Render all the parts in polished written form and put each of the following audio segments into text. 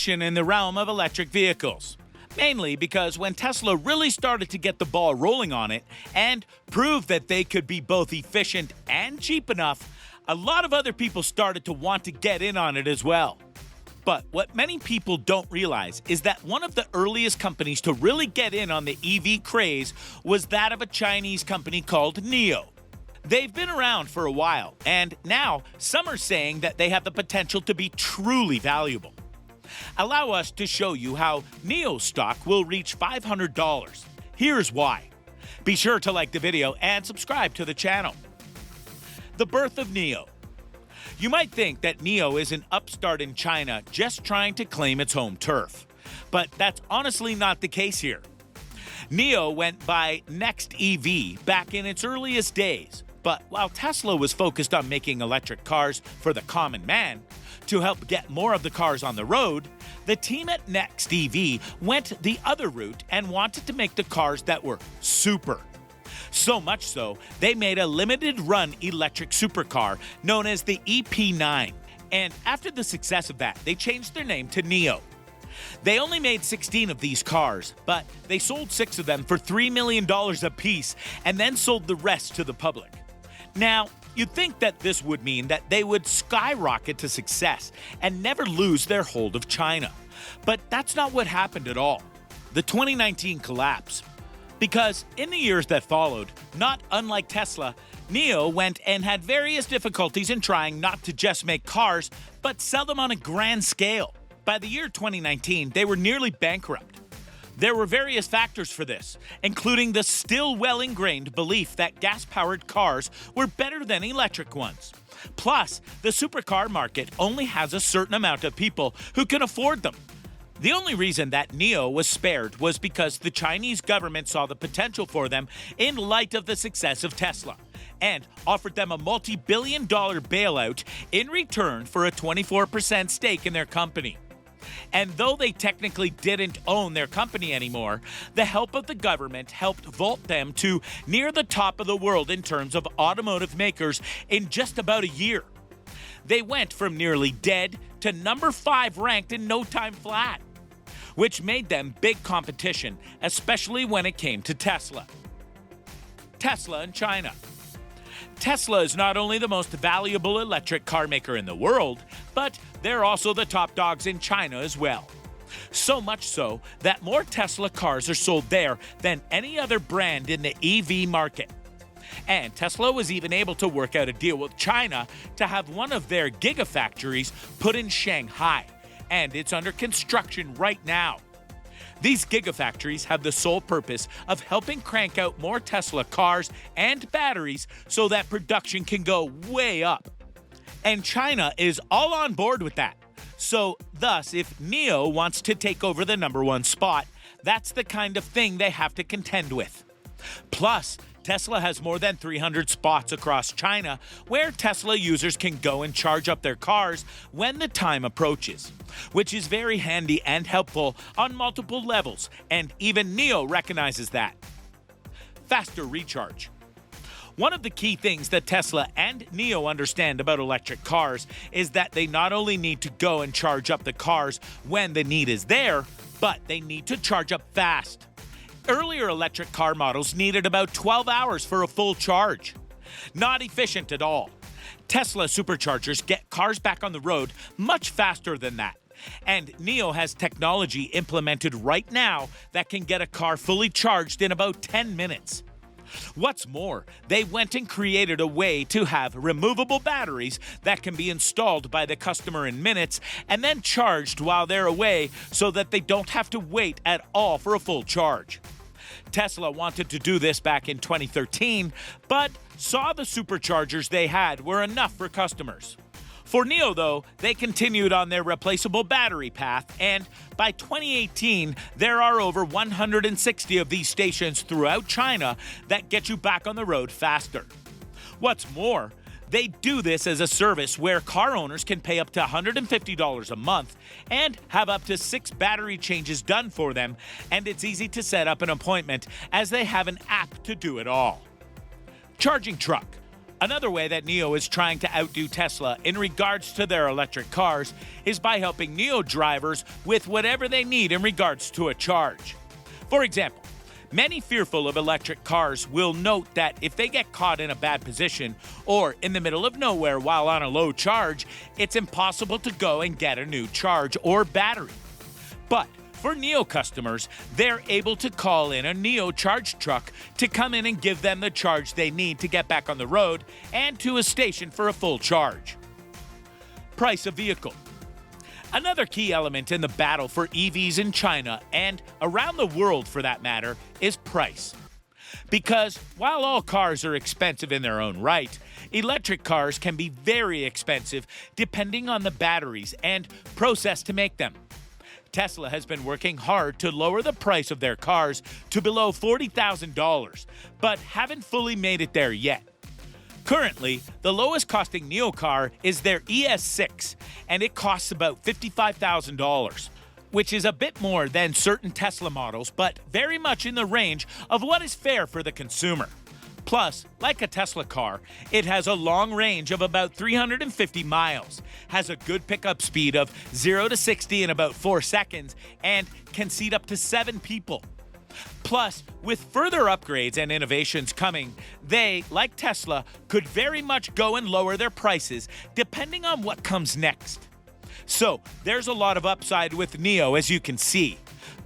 competition in the realm of electric vehicles. Mainly because when Tesla really started to get the ball rolling on it and prove that they could be both efficient and cheap enough, a lot of other people started to want to get in on it as well. But what many people don't realize is that one of the earliest companies to really get in on the EV craze was that of a Chinese company called NIO. They've been around for a while, and now some are saying that they have the potential to be truly valuable. Allow us to show you how NIO stock will reach $500. Here's why. Be sure to like the video and subscribe to the channel. The birth of NIO. You might think that NIO is an upstart in China just trying to claim its home turf, but that's honestly not the case here. NIO went by Next EV back in its earliest days, but while Tesla was focused on making electric cars for the common man, to help get more of the cars on the road, the team at Next EV went the other route and wanted to make the cars that were super. So much so, they made a limited-run electric supercar known as the EP9. And after the success of that, they changed their name to NIO. They only made 16 of these cars, but they sold 6 of them for $3 million apiece and then sold the rest to the public. Now, you'd think that this would mean that they would skyrocket to success and never lose their hold of China. But that's not what happened at all. The 2019 collapse. Because in the years that followed, not unlike Tesla, NIO went and had various difficulties in trying not to just make cars, but sell them on a grand scale. By the year 2019, they were nearly bankrupt. There were various factors for this, including the still well-ingrained belief that gas-powered cars were better than electric ones. Plus, the supercar market only has a certain amount of people who can afford them. The only reason that NIO was spared was because the Chinese government saw the potential for them in light of the success of Tesla and offered them a multi-billion-dollar bailout in return for a 24% stake in their company. And though they technically didn't own their company anymore, the help of the government helped vault them to near the top of the world in terms of automotive makers in just about a year. They went from nearly dead to number 5 ranked in no time flat, which made them big competition, especially when it came to Tesla. Tesla in China. Tesla is not only the most valuable electric car maker in the world, but they're also the top dogs in China as well. So much so that more Tesla cars are sold there than any other brand in the EV market. And Tesla was even able to work out a deal with China to have one of their gigafactories put in Shanghai, and it's under construction right now. These gigafactories have the sole purpose of helping crank out more Tesla cars and batteries so that production can go way up. And China is all on board with that. So, thus, if NIO wants to take over the #1 spot, that's the kind of thing they have to contend with. Plus, Tesla has more than 300 spots across China where Tesla users can go and charge up their cars when the time approaches, which is very handy and helpful on multiple levels, and even NIO recognizes that. Faster recharge. One of the key things that Tesla and NIO understand about electric cars is that they not only need to go and charge up the cars when the need is there, but they need to charge up fast. Earlier electric car models needed about 12 hours for a full charge. Not efficient at all. Tesla superchargers get cars back on the road much faster than that. And NIO has technology implemented right now that can get a car fully charged in about 10 minutes. What's more, they went and created a way to have removable batteries that can be installed by the customer in minutes and then charged while they're away so that they don't have to wait at all for a full charge. Tesla wanted to do this back in 2013, but saw the superchargers they had were enough for customers. For NIO, though, they continued on their replaceable battery path, and by 2018, there are over 160 of these stations throughout China that get you back on the road faster. What's more, they do this as a service where car owners can pay up to $150 a month and have up to 6 battery changes done for them, and it's easy to set up an appointment as they have an app to do it all. Charging truck. Another way that NIO is trying to outdo Tesla in regards to their electric cars is by helping NIO drivers with whatever they need in regards to a charge. For example, many fearful of electric cars will note that if they get caught in a bad position or in the middle of nowhere while on a low charge, it's impossible to go and get a new charge or battery. But for NIO customers, they're able to call in a NIO charge truck to come in and give them the charge they need to get back on the road and to a station for a full charge. Price of vehicle. Another key element in the battle for EVs in China and around the world for that matter is price. Because while all cars are expensive in their own right, electric cars can be very expensive depending on the batteries and process to make them. Tesla has been working hard to lower the price of their cars to below $40,000, but haven't fully made it there yet. Currently, the lowest costing NIO car is their ES6, and it costs about $55,000, which is a bit more than certain Tesla models, but very much in the range of what is fair for the consumer. Plus, like a Tesla car, it has a long range of about 350 miles, has a good pickup speed of 0 to 60 in about 4 seconds, and can seat up to 7 people. Plus, with further upgrades and innovations coming, they, like Tesla, could very much go and lower their prices depending on what comes next. So, there's a lot of upside with NIO, as you can see.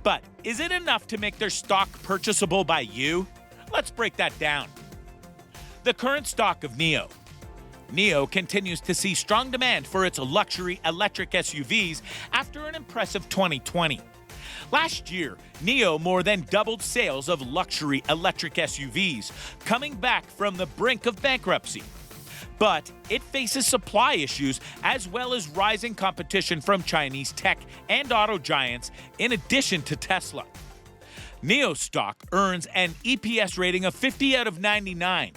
But is it enough to make their stock purchasable by you? Let's break that down. The current stock of NIO. NIO continues to see strong demand for its luxury electric SUVs after an impressive 2020. Last year, NIO more than doubled sales of luxury electric SUVs, coming back from the brink of bankruptcy. But it faces supply issues as well as rising competition from Chinese tech and auto giants, in addition to Tesla. NIO stock earns an EPS rating of 50 out of 99,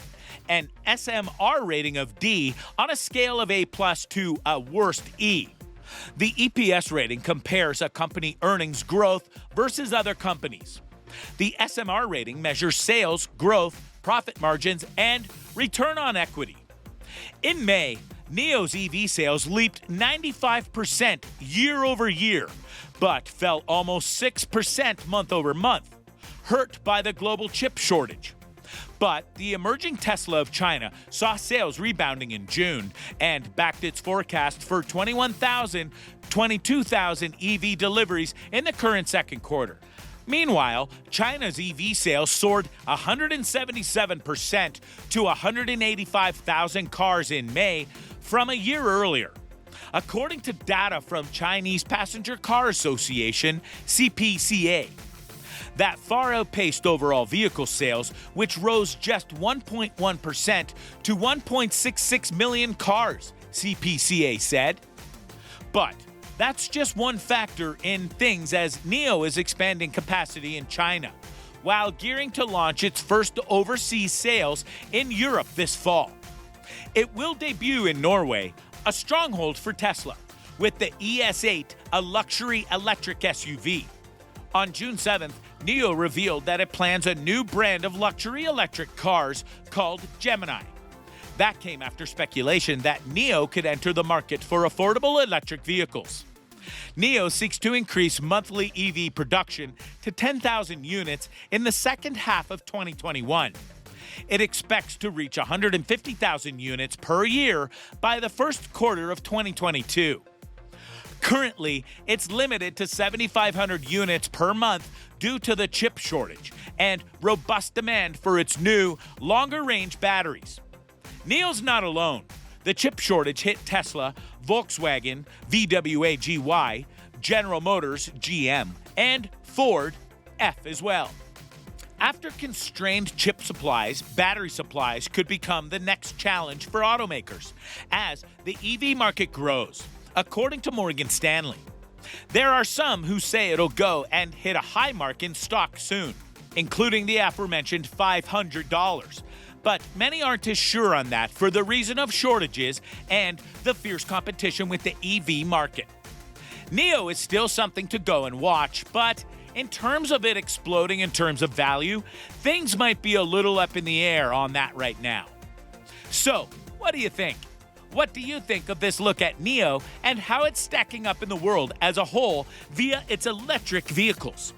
an SMR rating of D on a scale of A+ to a worst E. The EPS rating compares a company earnings growth versus other companies. The SMR rating measures sales, growth, profit margins, and return on equity. In May, NIO's EV sales leaped 95% year over year, but fell almost 6% month over month, hurt by the global chip shortage. But the emerging Tesla of China saw sales rebounding in June and backed its forecast for 22,000 EV deliveries in the current second quarter. Meanwhile, China's EV sales soared 177% to 185,000 cars in May from a year earlier. According to data from Chinese Passenger Car Association, CPCA. That far outpaced overall vehicle sales, which rose just 1.1% to 1.66 million cars, CPCA said. But that's just one factor in things, as NIO is expanding capacity in China, while gearing to launch its first overseas sales in Europe this fall. It will debut in Norway, a stronghold for Tesla, with the ES8, a luxury electric SUV. On June 7th, NIO revealed that it plans a new brand of luxury electric cars called Gemini. That came after speculation that NIO could enter the market for affordable electric vehicles. NIO seeks to increase monthly EV production to 10,000 units in the second half of 2021. It expects to reach 150,000 units per year by the first quarter of 2022. Currently, it's limited to 7,500 units per month due to the chip shortage and robust demand for its new, longer-range batteries. NIO's not alone. The chip shortage hit Tesla, Volkswagen, VW GY, General Motors, GM, and Ford, F as well. After constrained chip supplies, battery supplies could become the next challenge for automakers as the EV market grows, according to Morgan Stanley. There are some who say it'll go and hit a high mark in stock soon, including the aforementioned $500. But many aren't as sure on that for the reason of shortages and the fierce competition with the EV market. NIO is still something to go and watch, but in terms of it exploding in terms of value, things might be a little up in the air on that right now. So, what do you think? What do you think of this look at NIO and how it's stacking up in the world as a whole via its electric vehicles?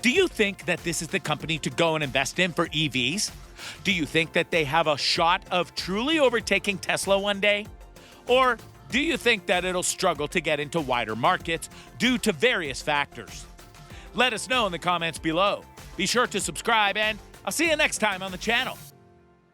Do you think that this is the company to go and invest in for EVs? Do you think that they have a shot of truly overtaking Tesla one day? Or do you think that it'll struggle to get into wider markets due to various factors? Let us know in the comments below. Be sure to subscribe, and I'll see you next time on the channel.